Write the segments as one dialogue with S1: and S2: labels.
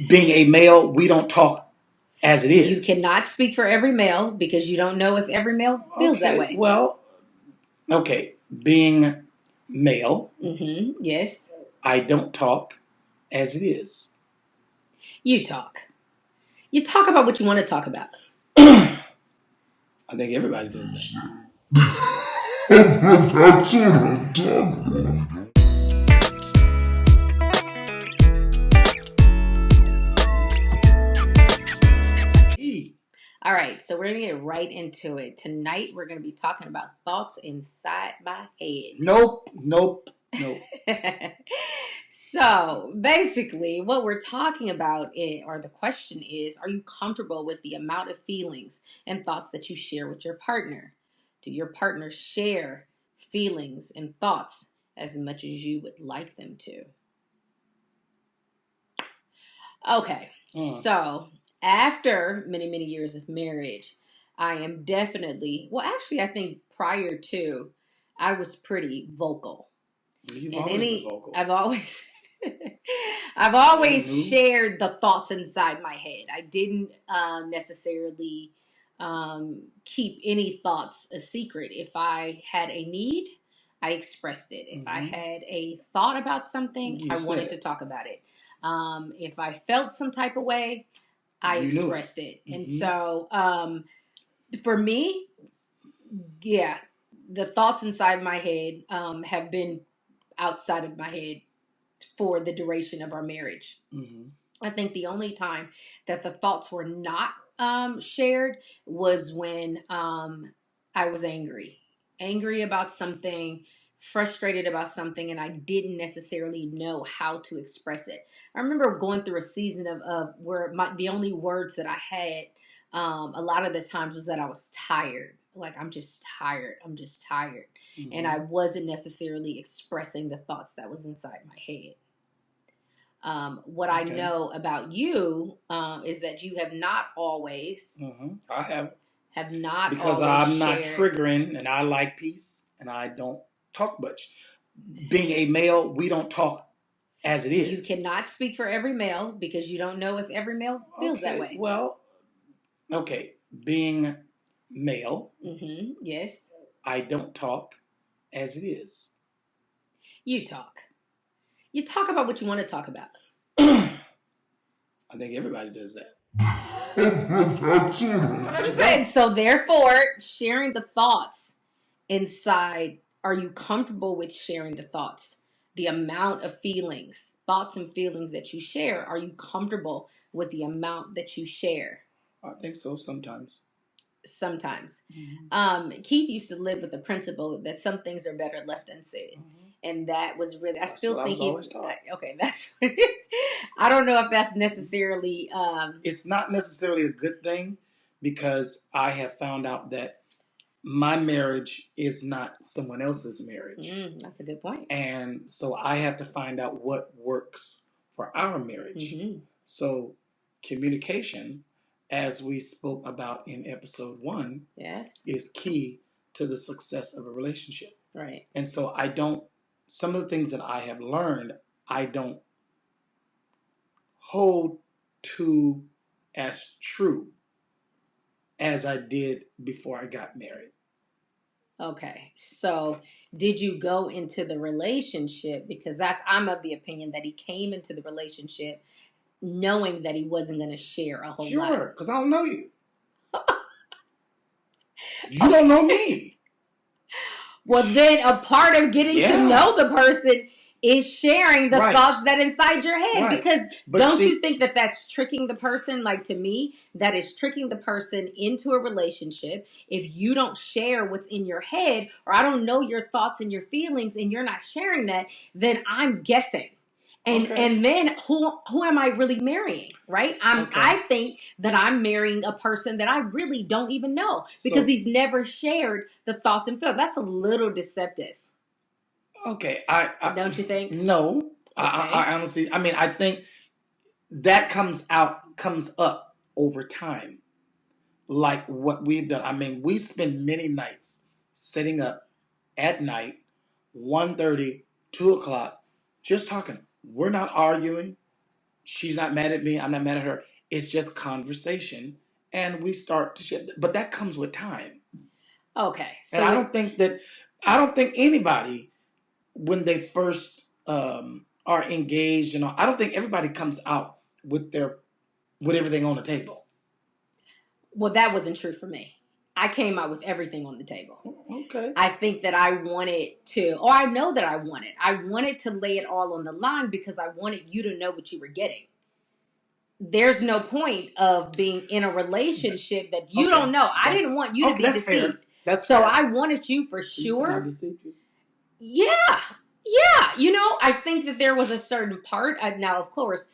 S1: being a male, we don't talk as it is.
S2: You cannot speak for every male because you don't know if every male feels that way.
S1: Well, okay. Being male,
S2: yes.
S1: I don't talk as it is.
S2: You talk. You talk about what you want to talk about.
S1: I think everybody does that. That's what I'm talking about.
S2: All right, so we're going to get right into it. Tonight, we're going to be talking about thoughts inside my head.
S1: Nope.
S2: So, basically, what we're talking about, or the question is, are you comfortable with the amount of feelings and thoughts that you share with your partner? Do your partner share feelings and thoughts as much as you would like them to? Okay, so after many, many years of marriage, I am definitely, well, actually, I think prior to, I was pretty vocal.
S1: You've always been vocal.
S2: I've always shared the thoughts inside my head. I didn't necessarily keep any thoughts a secret. If I had a need, I expressed it. If I had a thought about something, I wanted to talk about it. If I felt some type of way, I expressed it. And so for me, yeah, the thoughts inside my head have been outside of my head for the duration of our marriage. I think the only time that the thoughts were not shared was when I was angry about something, frustrated about something, and I didn't necessarily know how to express it. I remember going through a season of where the only words that I had a lot of the times was that I was tired. Like, I'm just tired. And I wasn't necessarily expressing the thoughts that was inside my head. What I know about you is that you have not always.
S1: I
S2: have not
S1: because I'm not triggering, and I like peace, and I don't talk much. Being a male, we don't talk as it is.
S2: You cannot speak for every male because you don't know if every male feels that way.
S1: Well, okay. Being male,
S2: yes,
S1: I don't talk as it is.
S2: You talk. You talk about what you want to talk about.
S1: I think everybody does that. That's
S2: what I'm saying. So therefore, sharing the thoughts inside, are you comfortable with sharing the thoughts? The amount of feelings, thoughts and feelings that you share, are you comfortable with the amount that you share?
S1: I think so sometimes.
S2: Keith used to live with the principle that some things are better left unsaid. And that was really, I still think that's, I don't know if that's necessarily.
S1: It's not necessarily a good thing because I have found out that my marriage is not someone else's marriage.
S2: That's a good point.
S1: And so I have to find out what works for our marriage. So communication, as we spoke about in episode 1, is key to the success of a relationship.
S2: Right.
S1: And so some of the things that I have learned, I don't hold to as true as I did before I got married.
S2: Okay. So did you go into the relationship, because I'm of the opinion that he came into the relationship knowing that he wasn't going to share a whole lot.
S1: Sure, because I don't know you. You don't know me.
S2: Well, then a part of getting to know the person is sharing the thoughts that inside your head. Because you think that that's tricking the person? Like, to me, that is tricking the person into a relationship. If you don't share what's in your head, or I don't know your thoughts and your feelings, and you're not sharing that, then I'm guessing. And then who am I really marrying, right? I think that I'm marrying a person that I really don't even know because he's never shared the thoughts and feelings. That's a little deceptive.
S1: Okay, I
S2: don't you think?
S1: No, okay. I honestly, I think that comes up over time, like what we've done. We spend many nights sitting up at night, 1:30, 2 o'clock, just talking. We're not arguing. she's not mad at me. I'm not mad at her. It's just conversation. And we start to share. But that comes with time.
S2: Okay. So
S1: and I don't think anybody, when they first are engaged, I don't think everybody comes out with everything on the table.
S2: Well, that wasn't true for me. I came out with everything on the table.
S1: Okay.
S2: I think that I wanted to, or I know that I wanted to lay it all on the line because I wanted you to know what you were getting. There's no point of being in a relationship that you don't know. I didn't want you to be deceived. So I wanted you for sure.
S1: I deceived you?
S2: Yeah. I think that there was a certain part. Now, of course,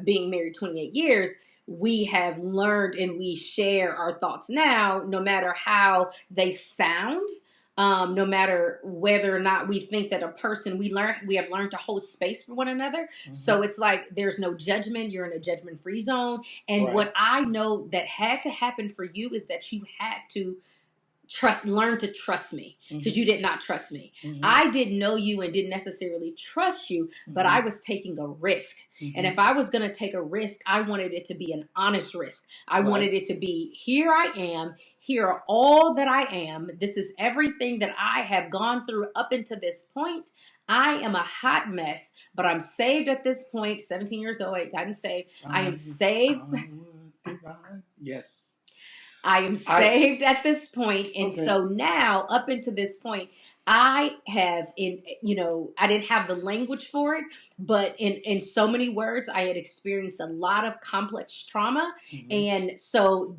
S2: being married 28 years, we have learned and we share our thoughts now, no matter how they sound. No matter whether or not we think that a person, we have learned to hold space for one another. Mm-hmm. So it's like there's no judgment. You're in a judgment-free zone. And what I know that had to happen for you is that you had to learn to trust me, because you did not trust me. Mm-hmm. I didn't know you and didn't necessarily trust you, but I was taking a risk. Mm-hmm. And if I was going to take a risk, I wanted it to be an honest risk. I wanted it to be, here I am, here are all that I am. This is everything that I have gone through up until this point. I am a hot mess, but I'm saved at this point. 17 years old, I gotten saved. I am saved.
S1: Yes.
S2: I am saved at this point. And so now, up until this point, I have, I didn't have the language for it, but in so many words, I had experienced a lot of complex trauma. Mm-hmm. And so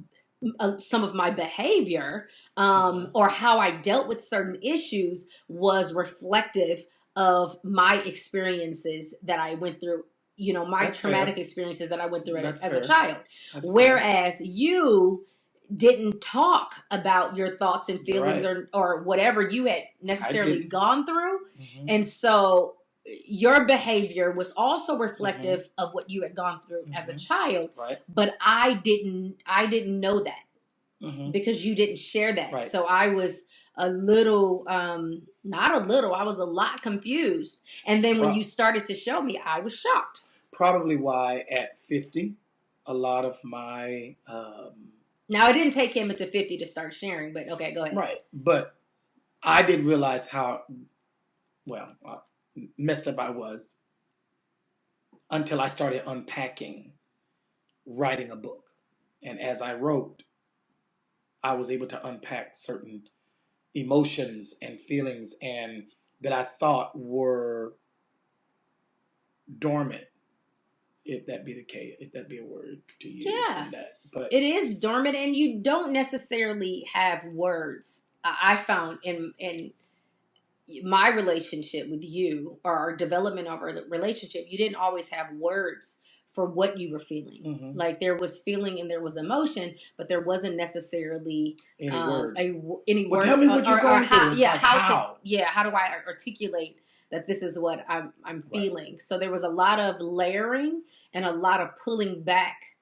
S2: some of my behavior or how I dealt with certain issues was reflective of my experiences that I went through, my traumatic experiences that I went through as a child. Whereas you didn't talk about your thoughts and feelings or whatever you had necessarily gone through. Mm-hmm. And so your behavior was also reflective of what you had gone through as a child. Right. But I didn't know that because you didn't share that. Right. So I was I was a lot confused. And then when you started to show me, I was shocked.
S1: Probably why at 50, a lot of my...
S2: Now, it didn't take him until 50 to start sharing, but okay, go ahead.
S1: Right. But I didn't realize how, messed up I was until I started unpacking, writing a book. And as I wrote, I was able to unpack certain emotions and feelings and that I thought were dormant. If that be the case, if that be a word to use.
S2: Yeah,
S1: but
S2: it is dormant, and you don't necessarily have words. I found in my relationship with you, or our development of our relationship, you didn't always have words for what you were feeling. Mm-hmm. Like there was feeling and there was emotion, but there wasn't necessarily
S1: any words.
S2: Any words.
S1: Tell me what you're going through.
S2: How do I articulate that this is what I'm feeling? Right. So there was a lot of layering and a lot of pulling back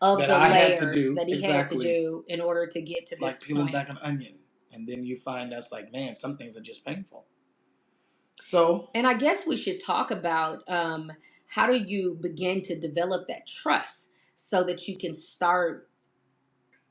S2: of the layers that he had to do in order to get to this point. It's
S1: like peeling back an onion. And then you find that's like, man, some things are just painful. So.
S2: And I guess we should talk about how do you begin to develop that trust so that you can start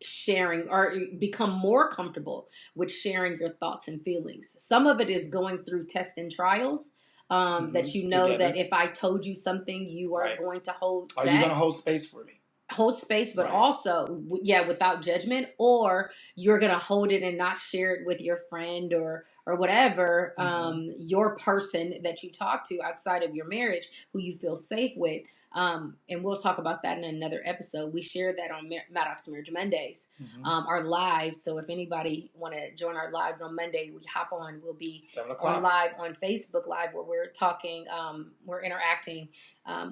S2: sharing or become more comfortable with sharing your thoughts and feelings. Some of it is going through tests and trials that you know together. That if I told you something, you are going to hold
S1: Are you going to hold space for me?
S2: Hold space, but also, without judgment, or you're going to hold it and not share it with your friend or whatever, your person that you talk to outside of your marriage, who you feel safe with. And we'll talk about that in another episode. We shared that on Maddoxs Marriage Mondays, our lives. So if anybody want to join our lives on Monday, we hop on. We'll be on live on Facebook Live where we're talking, we're interacting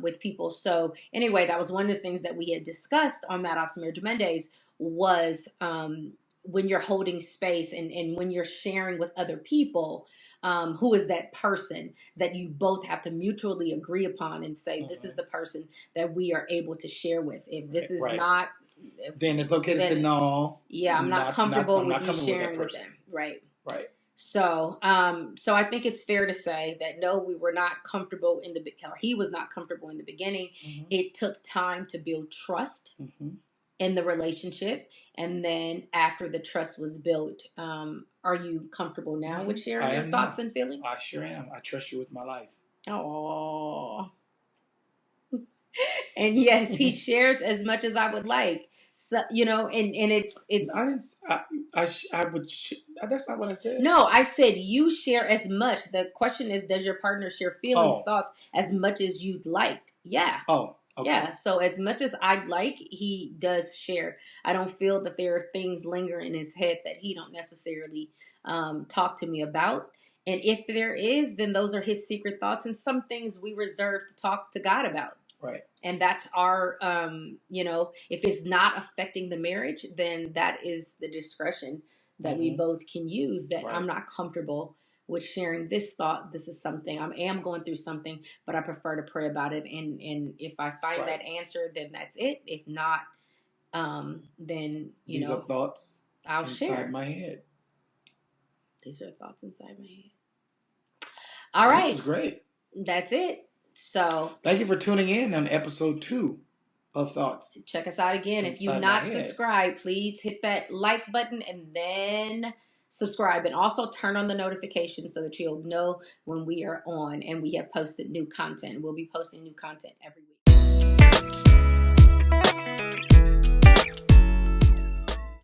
S2: with people. So anyway, that was one of the things that we had discussed on Maddoxs Marriage Mondays was when you're holding space and when you're sharing with other people, who is that person that you both have to mutually agree upon and say, this is the person that we are able to share with. If this is not...
S1: Then it's okay to say no.
S2: Yeah, I'm not comfortable with you sharing with them. Right.
S1: Right.
S2: So, so I think it's fair to say that no, we were not comfortable or he was not comfortable in the beginning. Mm-hmm. It took time to build trust in the relationship. And then after the trust was built, are you comfortable now with sharing your thoughts and feelings?
S1: I sure am. I trust you with my life.
S2: Oh. And yes, he shares as much as I would like. So, you know, and it's.
S1: I would. That's not what I said.
S2: No, I said you share as much. The question is, does your partner share feelings, thoughts as much as you'd like? Yeah.
S1: Oh. Okay.
S2: Yeah. So as much as I'd like, he does share. I don't feel that there are things lingering in his head that he don't necessarily talk to me about. And if there is, then those are his secret thoughts and some things we reserve to talk to God about.
S1: Right.
S2: And that's our, you know, if it's not affecting the marriage, then that is the discretion that we both can use, that I'm not comfortable with sharing this thought. This is something I am going through something, but I prefer to pray about it. And if I find that answer, then that's it. If not, then,
S1: these are thoughts
S2: I'll
S1: inside my head.
S2: These are thoughts inside my head. All right.
S1: This is great.
S2: That's it. So
S1: thank you for tuning in on episode 2 of Thoughts.
S2: Check us out again. If you've not subscribed, please hit that like button and then subscribe. And also turn on the notifications so that you'll know when we are on and we have posted new content. We'll be posting new content every week.